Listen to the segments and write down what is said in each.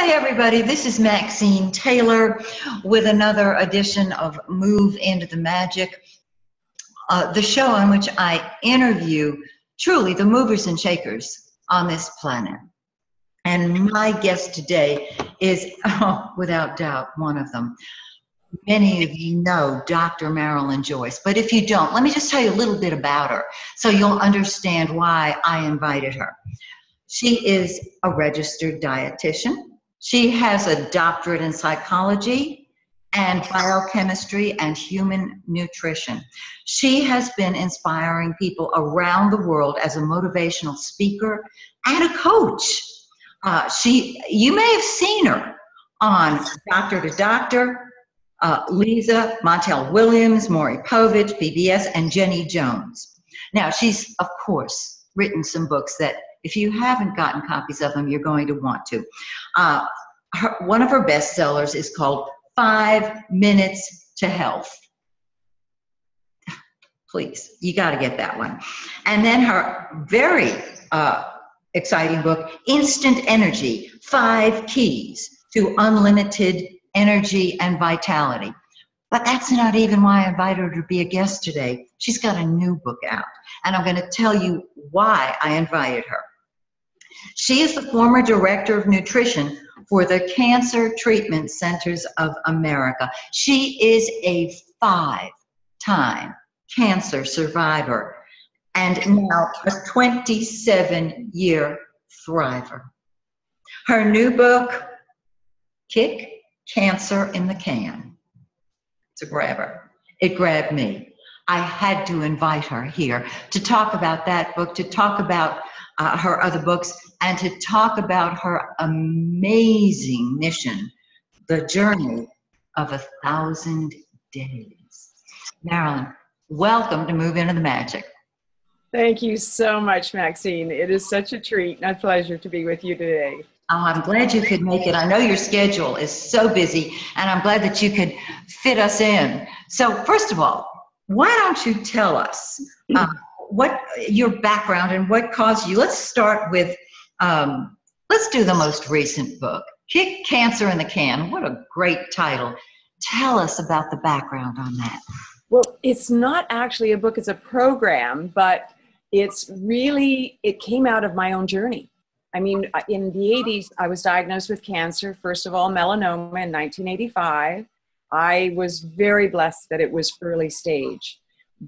Hey everybody, this is Maxine Taylor with another edition of Move Into the Magic, the show on which I interview truly the movers and shakers on this planet. And my guest today is, without doubt, one of them. Many of you know Dr. Marilyn Joyce, but if you don't, let me just tell you a little bit about her so you'll understand why I invited her. She is a registered dietitian. She has a doctorate in psychology and biochemistry and human nutrition. She has been inspiring people around the world as a motivational speaker and a coach. You may have seen her on Doctor to Doctor, Lisa, Montel Williams, Maury Povich, PBS, and Jenny Jones. Now, she's, of course, written some books that if you haven't gotten copies of them, you're going to want to. One of her bestsellers is called 5 Minutes to Health. Please, you got to get that one. And then her very exciting book, Instant Energy, 5 Keys to Unlimited Energy and Vitality. But that's not even why I invited her to be a guest today. She's got a new book out, and I'm going to tell you why I invited her. She is the former director of nutrition for the Cancer Treatment Centers of America. She is a 5-time cancer survivor and now a 27-year thriver. Her new book, Kick Cancer in the Can. It's a grabber. It grabbed me. I had to invite her here to talk about that book, to talk about her other books, and to talk about her amazing mission, the journey of 1,000 days. Marilyn, welcome to Move Into the Magic. Thank you so much, Maxine. It is such a treat and a pleasure to be with you today. Oh, I'm glad you could make it. I know your schedule is so busy, and I'm glad that you could fit us in. So first of all, why don't you tell us what your background and what caused you? Let's start with, let's do the most recent book, Kick Cancer in the Can. What a great title. Tell us about the background on that. Well, it's not actually a book, it's a program, but it's really, it came out of my own journey. I mean, in the 80s, I was diagnosed with cancer, first of all, melanoma in 1985. I was very blessed that it was early stage.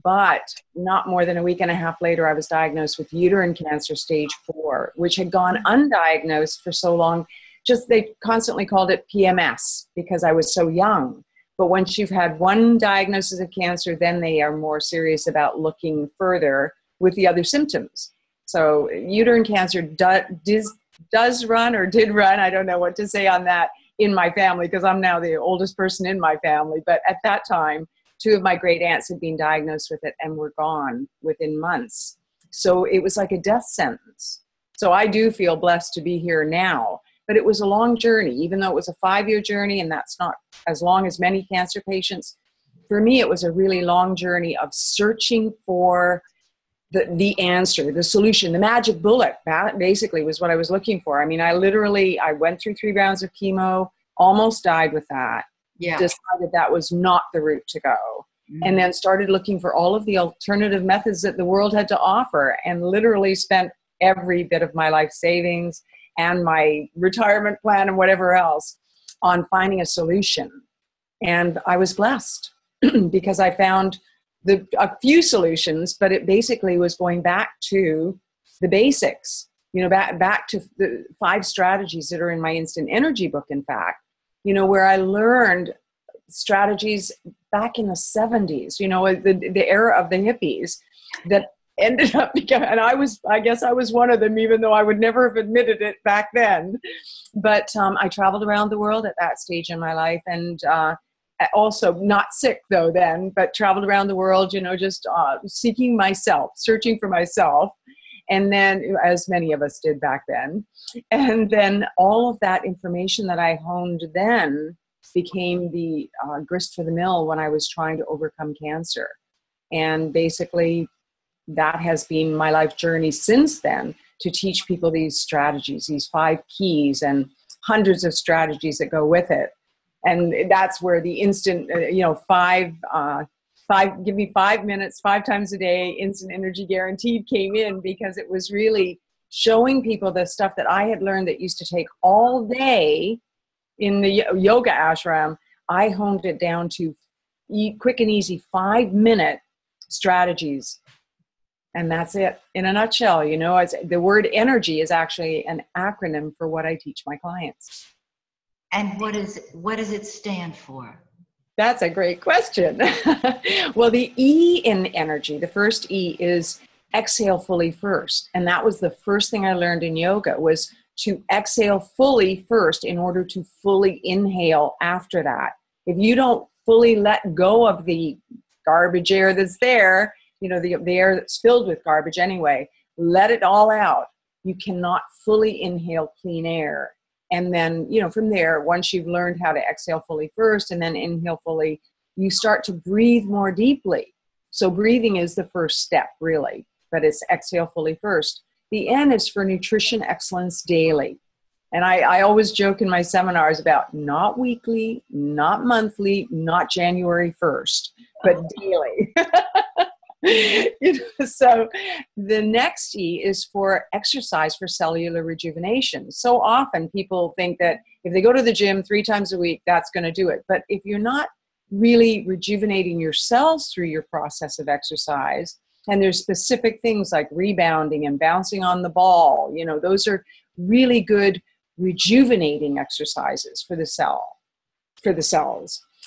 But not more than a week and a half later, I was diagnosed with uterine cancer stage 4, which had gone undiagnosed for so long. Just they constantly called it PMS because I was so young. But once you've had one diagnosis of cancer, then they are more serious about looking further with the other symptoms. So uterine cancer does run or did run, I don't know what to say on that, in my family because I'm now the oldest person in my family. But at that time, 2 of my great aunts had been diagnosed with it and were gone within months. So it was like a death sentence. So I do feel blessed to be here now. But it was a long journey, even though it was a 5-year journey, and that's not as long as many cancer patients. For me, it was a really long journey of searching for the answer, the solution, the magic bullet. That basically was what I was looking for. I mean, I went through 3 rounds of chemo, almost died with that. Yeah. Decided that was not the route to go. And then started looking for all of the alternative methods that the world had to offer, and literally spent every bit of my life savings and my retirement plan and whatever else on finding a solution. And I was blessed because I found a few solutions, but it basically was going back to the basics, back to the 5 strategies that are in my Instant Energy book, in fact, where I learned strategies back in the 70s, the era of the hippies that ended up becoming, and I guess I was one of them, even though I would never have admitted it back then. But I traveled around the world at that stage in my life, and also not sick though then, but traveled around the world, just seeking myself, searching for myself. And then, as many of us did back then, and then all of that information that I honed then became the grist for the mill when I was trying to overcome cancer. And basically, that has been my life journey since then, to teach people these strategies, these 5 keys, and hundreds of strategies that go with it. And that's where the instant, give me 5 minutes, 5 times a day, instant energy guaranteed came in, because it was really showing people the stuff that I had learned that used to take all day in the yoga ashram. I honed it down to quick and easy 5-minute strategies. And that's it in a nutshell. The word energy is actually an acronym for what I teach my clients. And what does it stand for? That's a great question. Well, the E in energy, the first E, is exhale fully first. And that was the first thing I learned in yoga, was to exhale fully first in order to fully inhale after that. If you don't fully let go of the garbage air that's there, the air that's filled with garbage anyway, let it all out. You cannot fully inhale clean air. And then, from there, once you've learned how to exhale fully first and then inhale fully, you start to breathe more deeply. So breathing is the first step, really, but it's exhale fully first. The N is for nutrition excellence daily. And I always joke in my seminars about not weekly, not monthly, not January 1st, but daily. So the next E is for exercise for cellular rejuvenation. So often people think that if they go to the gym 3 times a week, that's going to do it. But if you're not really rejuvenating your cells through your process of exercise, and there's specific things like rebounding and bouncing on the ball, those are really good rejuvenating exercises for the cells.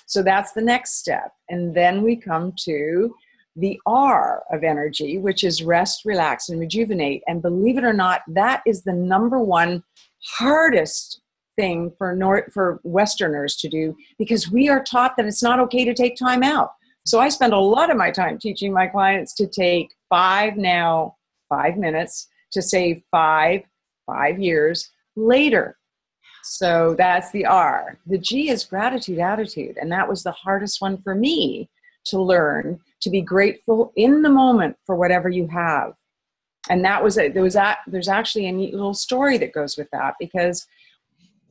So that's the next step. And then we come to the R of energy, which is rest, relax, and rejuvenate. And believe it or not, that is the number one hardest thing for Westerners to do, because we are taught that it's not okay to take time out. So I spend a lot of my time teaching my clients to take 5 minutes to save 5 years later. So that's the R. The G is gratitude attitude. And that was the hardest one for me to learn, to be grateful in the moment for whatever you have. And that was there's actually a neat little story that goes with that, because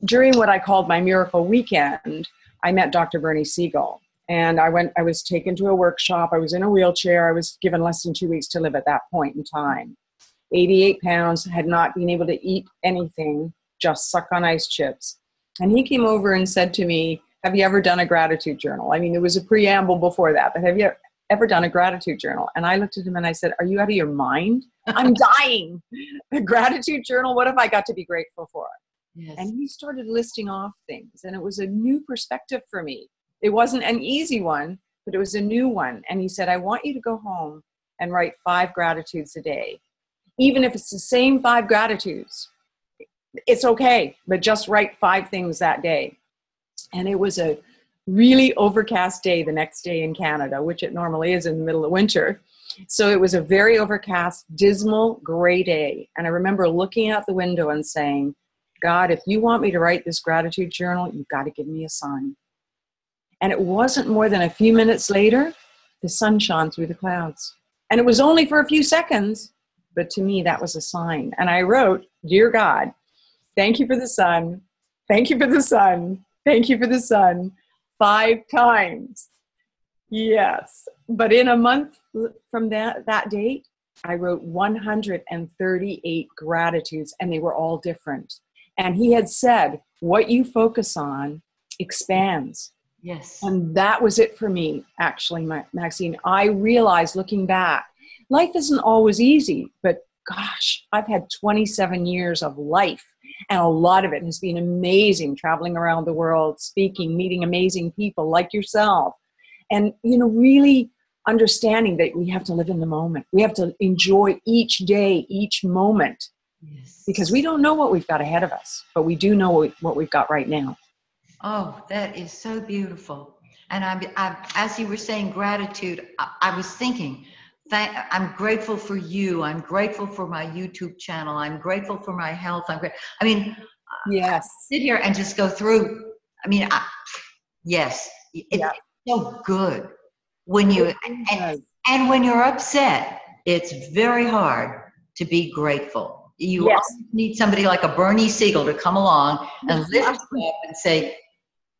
during what I called my miracle weekend, I met Dr. Bernie Siegel. And I was taken to a workshop. I was in a wheelchair. I was given less than 2 weeks to live at that point in time. 88 pounds, had not been able to eat anything, just suck on ice chips. And he came over and said to me, have you ever done a gratitude journal? I mean, there was a preamble before that, but have you ever done a gratitude journal? And I looked at him and I said, are you out of your mind? I'm dying. A gratitude journal? What have I got to be grateful for? Yes. And he started listing off things, and it was a new perspective for me. It wasn't an easy one, but it was a new one. And he said, I want you to go home and write 5 gratitudes a day. Even if it's the same 5 gratitudes, it's okay, but just write 5 things that day. And it was a really overcast day the next day in Canada, which it normally is in the middle of winter. So it was a very overcast, dismal, gray day. And I remember looking out the window and saying, God, if you want me to write this gratitude journal, you've got to give me a sign. And it wasn't more than a few minutes later, the sun shone through the clouds. And it was only for a few seconds, but to me, that was a sign. And I wrote, Dear God, thank you for the sun. Thank you for the sun. Thank you for the sun. 5 times. Yes. But in a month from that date, I wrote 138 gratitudes, and they were all different. And he had said, what you focus on expands. Yes. And that was it for me, actually, Maxine. I realized, looking back, life isn't always easy, but gosh, I've had 27 years of life, and a lot of it has been amazing, traveling around the world, speaking, meeting amazing people like yourself, and, really understanding that we have to live in the moment. We have to enjoy each day, each moment, yes, because we don't know what we've got ahead of us, but we do know what we've got right now. Oh, that is so beautiful. And I as you were saying gratitude, I was thinking, I'm grateful for you. I'm grateful for my YouTube channel. I'm grateful for my health. Yes. I sit here and just go through. Yes, it's so good when you and when you're upset. It's very hard to be grateful. You Yes. always need somebody like a Bernie Siegel to come along and lift you up and say,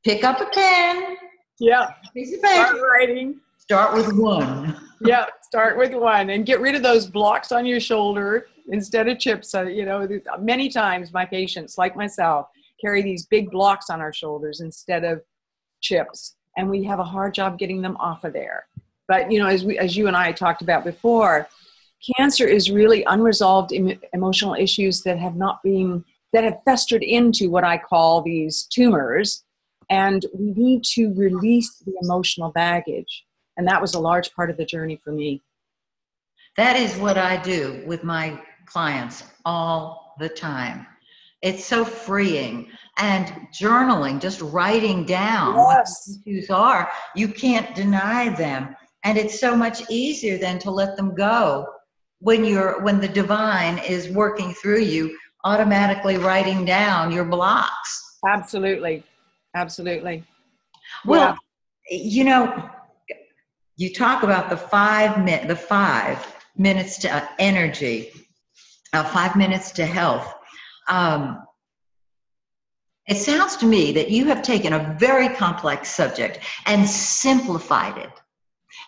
pick up a pen, Yeah. piece of Start paper, writing. start with one. Yeah, start with one and get rid of those blocks on your shoulder instead of chips. You know, many times my patients, like myself, carry these big blocks on our shoulders instead of chips, and we have a hard job getting them off of there. But you know, as you and I talked about before, cancer is really unresolved emotional issues that have festered into what I call these tumors, and we need to release the emotional baggage. And that was a large part of the journey for me. That is what I do with my clients all the time. It's so freeing. And journaling, just writing down what the issues are, you can't deny them. And it's so much easier than to let them go when the divine is working through you, automatically writing down your blocks. Absolutely. Absolutely. Well, you know, you talk about the 5 minutes to energy, 5 minutes to health. It sounds to me that you have taken a very complex subject and simplified it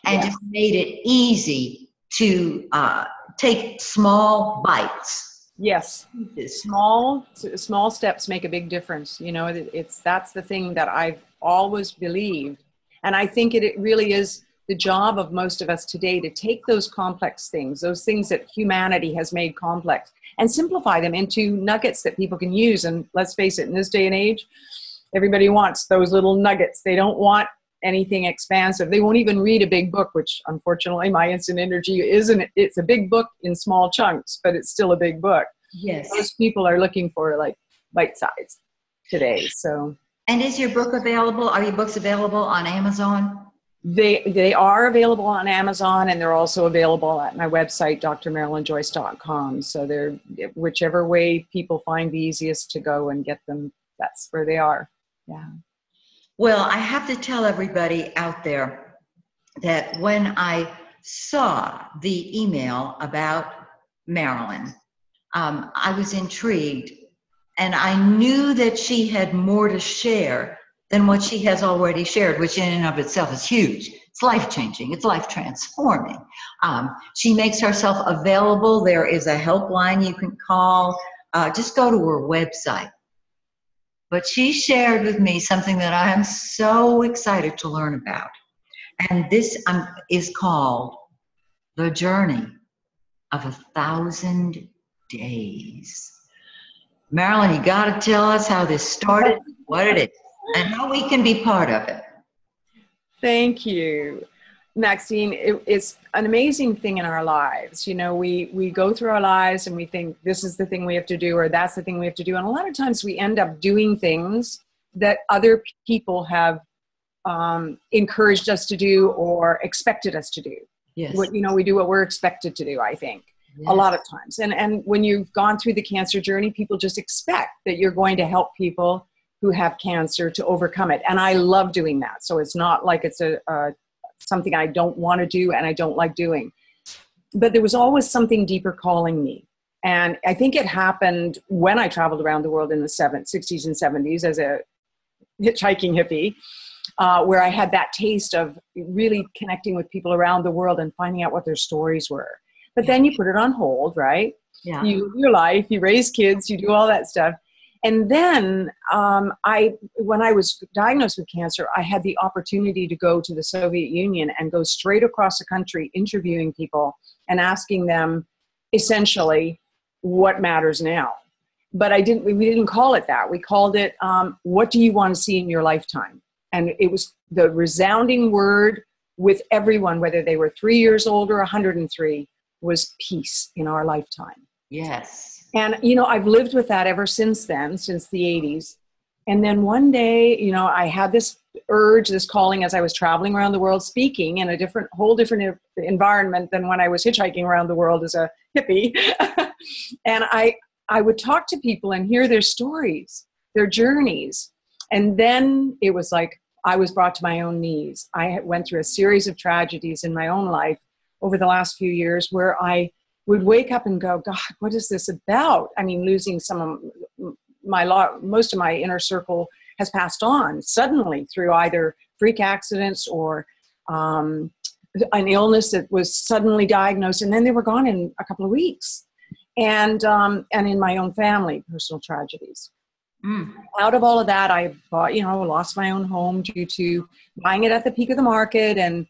and just made it easy to take small bites. Yes. Small steps make a big difference. You know, that's the thing that I've always believed. And I think it really is the job of most of us today to take those complex things, those things that humanity has made complex, and simplify them into nuggets that people can use. And let's face it, in this day and age, everybody wants those little nuggets. They don't want anything expansive. They won't even read a big book, which unfortunately my instant energy isn't. It's a big book in small chunks, but it's still a big book. Yes. Most people are looking for like bite size today. So. And is your book available? Are your books available on Amazon? They are available on Amazon, and they're also available at my website, drmarilynjoyce.com. So they're whichever way people find the easiest to go and get them, that's where they are. Yeah. Well, I have to tell everybody out there that when I saw the email about Marilyn, I was intrigued, and I knew that she had more to share than what she has already shared, which in and of itself is huge. It's life-changing. It's life-transforming. She makes herself available. There is a helpline you can call. Just go to her website. But she shared with me something that I am so excited to learn about. And this is called The Journey of 1,000 Days. Marilyn, you got to tell us how this started, what it is, and how we can be part of it. Thank you, Maxine. It's an amazing thing in our lives. You know, we go through our lives and we think this is the thing we have to do, or that's the thing we have to do. And a lot of times we end up doing things that other people have encouraged us to do or expected us to do. Yes. We do what we're expected to do, I think. Yes. A lot of times. And when you've gone through the cancer journey, people just expect that you're going to help people who have cancer to overcome it. And I love doing that. So it's not like it's something I don't want to do and I don't like doing. But there was always something deeper calling me. And I think it happened when I traveled around the world in the 60s and 70s as a hitchhiking hippie, where I had that taste of really connecting with people around the world and finding out what their stories were. But then you put it on hold, right? Yeah. You live your life, you raise kids, you do all that stuff. And then when I was diagnosed with cancer, I had the opportunity to go to the Soviet Union and go straight across the country interviewing people and asking them essentially what matters now. But we didn't call it that. We called it, what do you want to see in your lifetime? And it was the resounding word with everyone, whether they were 3 years old or 103, was peace in our lifetime. Yes. And, I've lived with that ever since then, since the 80s. And then one day, I had this urge, this calling as I was traveling around the world speaking in a whole different environment than when I was hitchhiking around the world as a hippie. And I would talk to people and hear their stories, their journeys. And then it was like I was brought to my own knees. I went through a series of tragedies in my own life over the last few years where I would wake up and go, God, what is this about? I mean, losing most of my inner circle has passed on suddenly through either freak accidents or an illness that was suddenly diagnosed, and then they were gone in a couple of weeks. And in my own family, personal tragedies. Out of all of that, I bought, lost my own home due to buying it at the peak of the market, and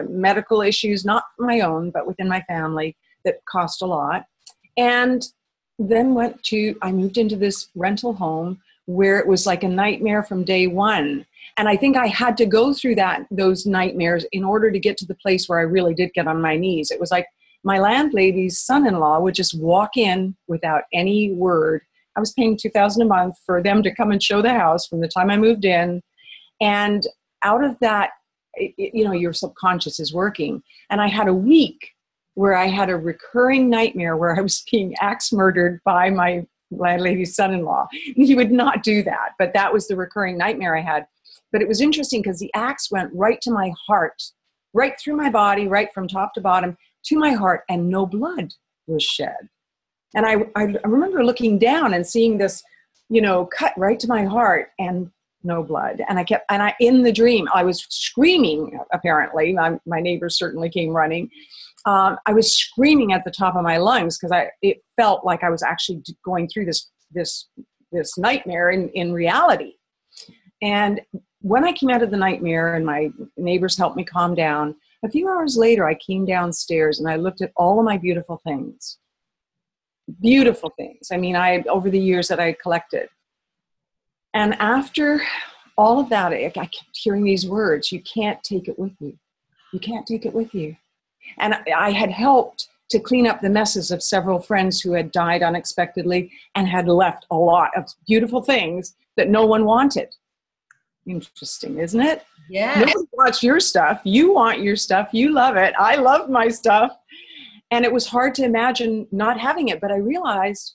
medical issues, not my own, but within my family, that cost a lot. And then I moved into this rental home where it was like a nightmare from day one. And I think I had to go through those nightmares in order to get to the place where I really did get on my knees. It was like my landlady's son-in-law would just walk in without any word. I was paying $2,000 a month for them to come and show the house from the time I moved in. And out of that, your subconscious is working. And I had a week where I had a recurring nightmare where I was being axe murdered by my landlady's son-in-law. He would not do that, but that was the recurring nightmare I had. But it was interesting because the axe went right to my heart, right through my body, right from top to bottom to my heart, and no blood was shed. And I remember looking down and seeing this, cut right to my heart and no blood. And in the dream, I was screaming, apparently. My neighbors certainly came running. I was screaming at the top of my lungs because it felt like I was actually going through this nightmare in reality. And when I came out of the nightmare and my neighbors helped me calm down, a few hours later, I came downstairs and I looked at all of my beautiful things. Beautiful things. I mean, over the years that I collected. And after all of that, I kept hearing these words, you can't take it with you. You can't take it with you. And I had helped to clean up the messes of several friends who had died unexpectedly and had left a lot of beautiful things that no one wanted. Interesting, isn't it? Yeah. Nobody wants your stuff. You want your stuff. You love it. I love my stuff. And it was hard to imagine not having it, but I realized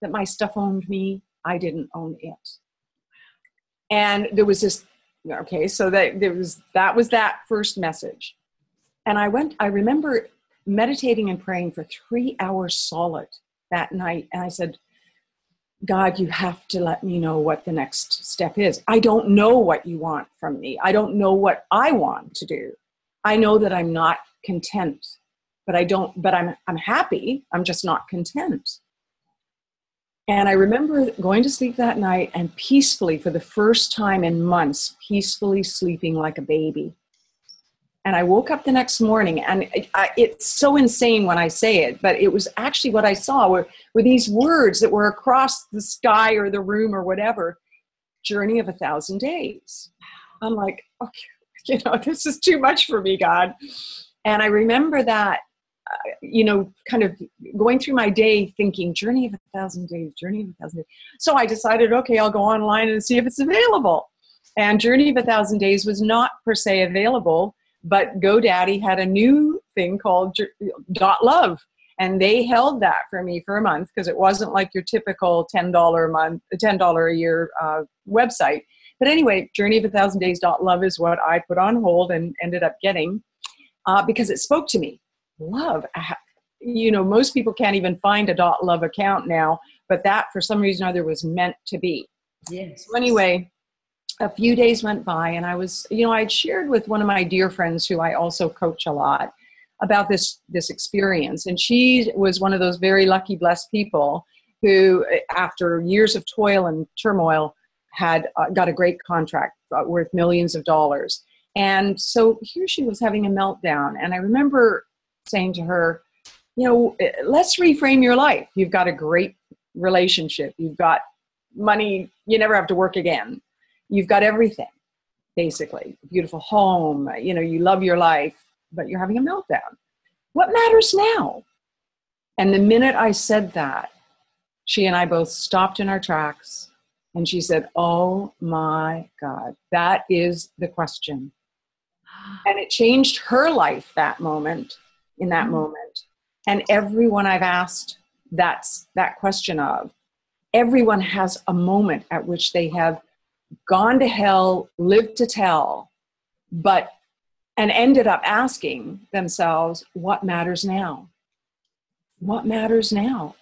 that my stuff owned me. I didn't own it. And there was this, so that was that first message. And I remember meditating and praying for 3 hours solid that night. And I said, God, you have to let me know what the next step is. I don't know what you want from me. I don't know what I want to do. I know that I'm not content, but I'm happy. I'm just not content. And I remember going to sleep that night and peacefully, for the first time in months, peacefully sleeping like a baby. And I woke up the next morning, and it's so insane when I say it, but it was actually what I saw were these words that were across the sky or the room or whatever, journey of 1,000 days. I'm like, okay, this is too much for me, God. And I remember that, kind of going through my day thinking, journey of 1,000 days, journey of 1,000 days. So I decided, okay, I'll go online and see if it's available. And Journey of 1,000 Days was not per se available, but GoDaddy had a new thing called .love, and they held that for me for a month because it wasn't like your typical $10 a month, $10 a year website. But anyway, Journey of 1,000 Days .love is what I put on hold and ended up getting because it spoke to me. Love, most people can't even find a .love account now, but that for some reason or other was meant to be. Yes. So anyway, a few days went by, and I'd shared with one of my dear friends who I also coach a lot about this experience. And she was one of those very lucky, blessed people who, after years of toil and turmoil, had got a great contract worth millions of dollars. And so here she was having a meltdown. And I remember saying to her, let's reframe your life. You've got a great relationship. You've got money. You never have to work again. You've got everything, basically. Beautiful home, you love your life, but you're having a meltdown. What matters now? And the minute I said that, she and I both stopped in our tracks, and she said, oh my God, that is the question. And it changed her life in that moment. And everyone I've asked that question of, everyone has a moment at which they have gone to hell, lived to tell, and ended up asking themselves, what matters now? what matters now?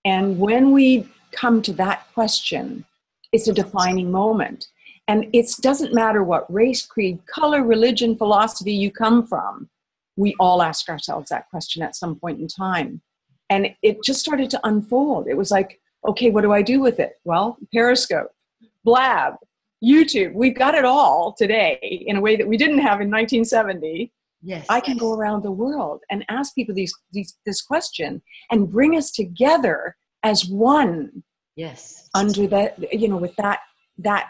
And when we come to that question, it's a defining moment. And it doesn't matter what race, creed, color, religion, philosophy you come from. We all ask ourselves that question at some point in time. And it just started to unfold. It was like, okay, what do I do with it? Well, Periscope, Blab, YouTube, we've got it all today in a way that we didn't have in 1970. Yes. I can go around the world and ask people this question and bring us together as one. Yes. Under that, with that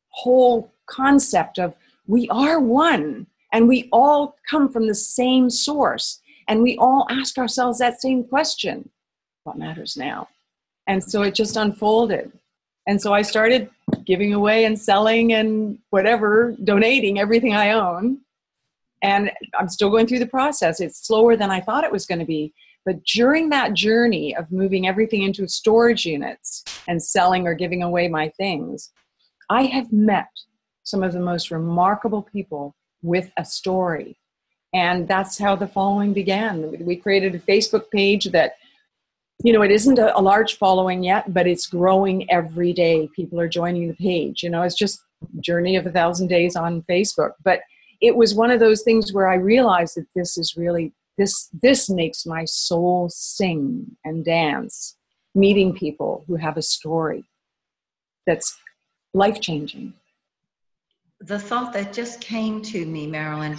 whole concept of we are one and we all come from the same source and we all ask ourselves that same question, what matters now? And so it just unfolded. And so I started giving away and selling and whatever, donating everything I own. And I'm still going through the process. It's slower than I thought it was going to be. But during that journey of moving everything into storage units and selling or giving away my things, I have met some of the most remarkable people with a story. And that's how the following began. We created a Facebook page that, it isn't a large following yet, but it's growing every day. People are joining the page. It's just Journey of 1,000 Days on Facebook. But it was one of those things where I realized that this is really, this makes my soul sing and dance, meeting people who have a story that's life-changing. The thought that just came to me, Marilyn,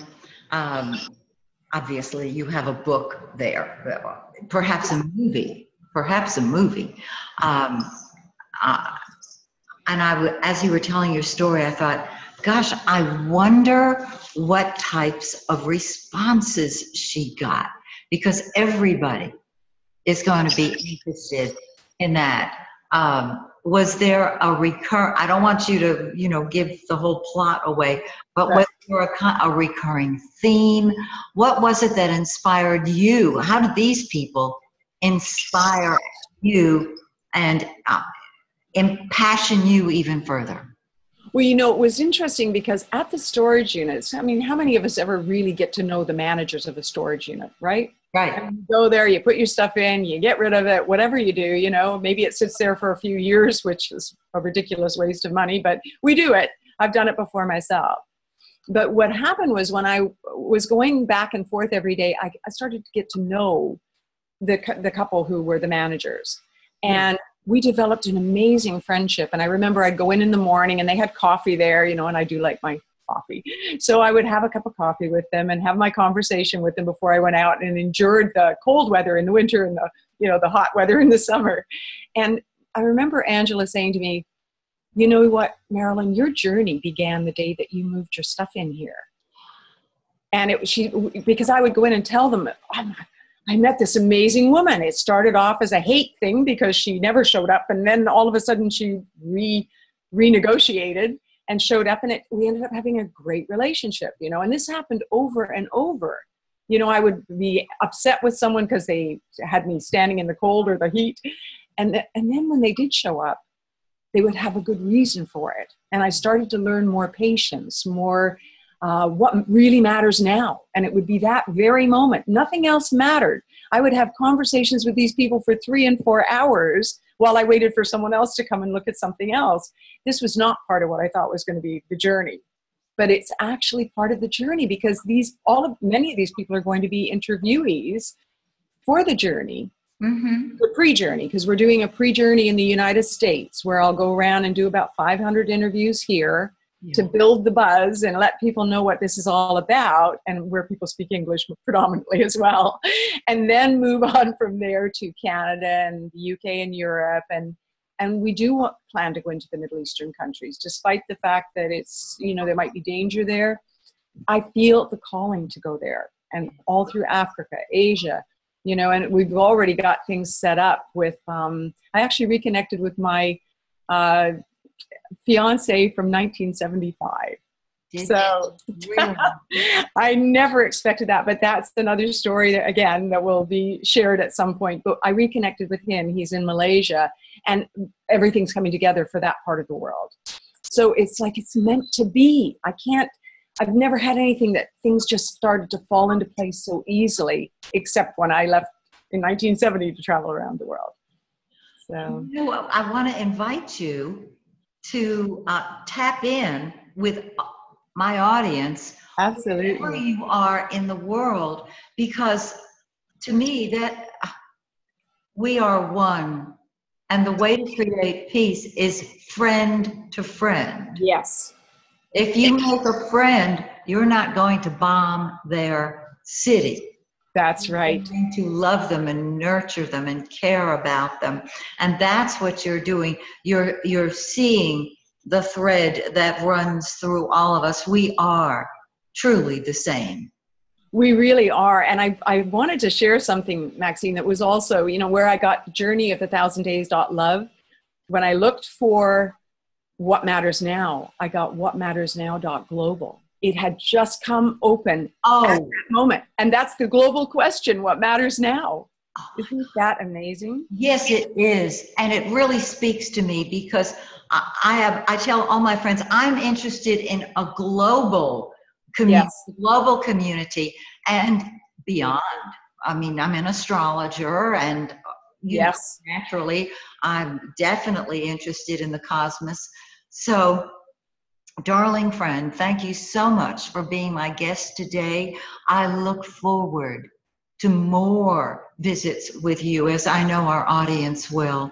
obviously you have a book there, perhaps a movie. And as you were telling your story, I thought, gosh, I wonder what types of responses she got, because everybody is going to be interested in that. Was there I don't want you to, give the whole plot away, but was there a recurring theme? What was it that inspired you? How did these people inspire you and impassion you even further? Well, it was interesting because at the storage units, how many of us ever really get to know the managers of a storage unit, right? Right. And you go there, you put your stuff in, you get rid of it, whatever you do, maybe it sits there for a few years, which is a ridiculous waste of money, but we do it. I've done it before myself. But what happened was when I was going back and forth every day, I started to get to know the couple who were the managers. And we developed an amazing friendship. And I remember I'd go in the morning and they had coffee there, and I do like my coffee. So I would have a cup of coffee with them and have my conversation with them before I went out and endured the cold weather in the winter and the hot weather in the summer. And I remember Angela saying to me, you know what, Marilyn, your journey began the day that you moved your stuff in here. And because I would go in and tell them, I met this amazing woman. It started off as a hate thing because she never showed up. And then all of a sudden she renegotiated and showed up, and we ended up having a great relationship, and this happened over and over. I would be upset with someone because they had me standing in the cold or the heat. And then when they did show up, they would have a good reason for it. And I started to learn more patience, more what really matters now. And it would be that very moment. Nothing else mattered. I would have conversations with these people for 3 and 4 hours while I waited for someone else to come and look at something else. This was not part of what I thought was going to be the journey, but it's actually part of the journey because many of these people are going to be interviewees for the journey, the pre-journey, because we're doing a pre-journey in the United States where I'll go around and do about 500 interviews here to build the buzz and let people know what this is all about, and where people speak English predominantly as well. And then move on from there to Canada and the UK and Europe. And we do plan to go into the Middle Eastern countries, despite the fact that it's, there might be danger there. I feel the calling to go there, and all through Africa, Asia, and we've already got things set up with, I actually reconnected with my fiance from 1975. So I never expected that, but that's another story that will be shared at some point. But I reconnected with him. He's in Malaysia, and everything's coming together for that part of the world. So it's like it's meant to be. I've never had anything that things just started to fall into place so easily, except when I left in 1970 to travel around the world. So, you know, I want to invite you to tap in with my audience, wherever absolutely. you are in the world, because to me that we are one, and the way to create peace is friend to friend. Yes. If you make a friend, you're not going to bomb their city. That's You're right. going to love them and nurture them and care about them. And that's what you're doing. You're seeing the thread that runs through all of us. We are truly the same. We really are. And I wanted to share something, Maxine, that was also, where I got Journey of the 1,000days.love. When I looked for What Matters Now, I got whatmattersnow.global. It had just come open at that moment. And that's the global question, what matters now? Isn't that amazing? Yes, it is. And it really speaks to me because I tell all my friends, I'm interested in a global community, Yes. global community and beyond. I mean, I'm an astrologer and Yes. naturally, I'm definitely interested in the cosmos. So, darling friend, thank you so much for being my guest today. I look forward to more visits with you, as I know our audience will.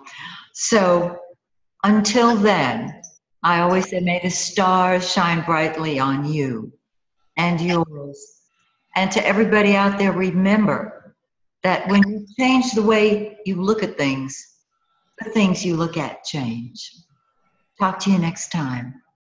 So until then, I always say, may the stars shine brightly on you and yours. And to everybody out there, remember that when you change the way you look at things, the things you look at change. Talk to you next time.